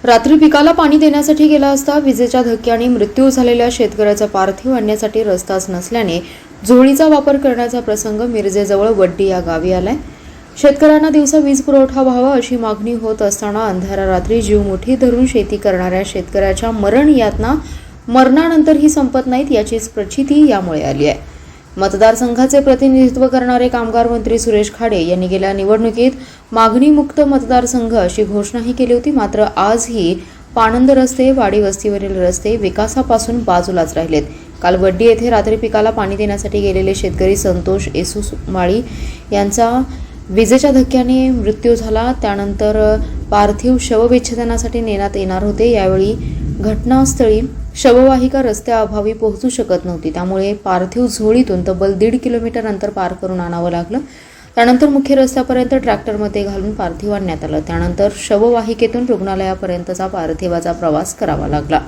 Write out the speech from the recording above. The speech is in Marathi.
रात्री पिकाला पाणी देण्यासाठी गेला असता विजेच्या धक्क्याने मृत्यू झालेल्या शेतकऱ्याचा पार्थिव आणण्यासाठी रस्ताच नसल्याने झोळीचा वापर करण्याचा प्रसंग मिरजेजवळ वड्डी या गावी आलाय। शेतकऱ्यांना दिवसा वीज पुरवठा व्हावा अशी मागणी होत असताना अंधारा रात्री जीव मुठीत धरून शेती करणाऱ्या शेतकऱ्याच्या मरण यातना मरणानंतरही संपत नाहीत याचीच प्रचिती यामुळे आली आहे। मतदारसंघाचे प्रतिनिधित्व करणारे कामगार मंत्री सुरेश खाडे यांनी गेल्या निवडणुकीत मागणीमुक्त मतदारसंघ अशी घोषणाही केली होती। मात्र आजही पाणंद रस्ते, वाडी वस्तीवरील रस्ते विकासापासून बाजूलाच राहिलेत। काल वड्डी येथे रात्री पिकाला पाणी देण्यासाठी गेलेले शेतकरी संतोष येसुमाळी यांचा विजेच्या धक्क्याने मृत्यू झाला। त्यानंतर पार्थिव शवविच्छेदनासाठी नेण्यात येणार होते। यावेळी घटनास्थळी शववाहिका रस्त्याअभावी पोहोचू शकत नव्हती, त्यामुळे पार्थिव झोळीतून तब्बल 1.5 किलोमीटर अंतर पार करून आणावं लागलं। त्यानंतर मुख्य रस्त्यापर्यंत ट्रॅक्टरमध्ये घालून पार्थिव आणण्यात आलं। त्यानंतर शववाहिकेतून रुग्णालयापर्यंतचा पार्थिवाचा प्रवास करावा लागला।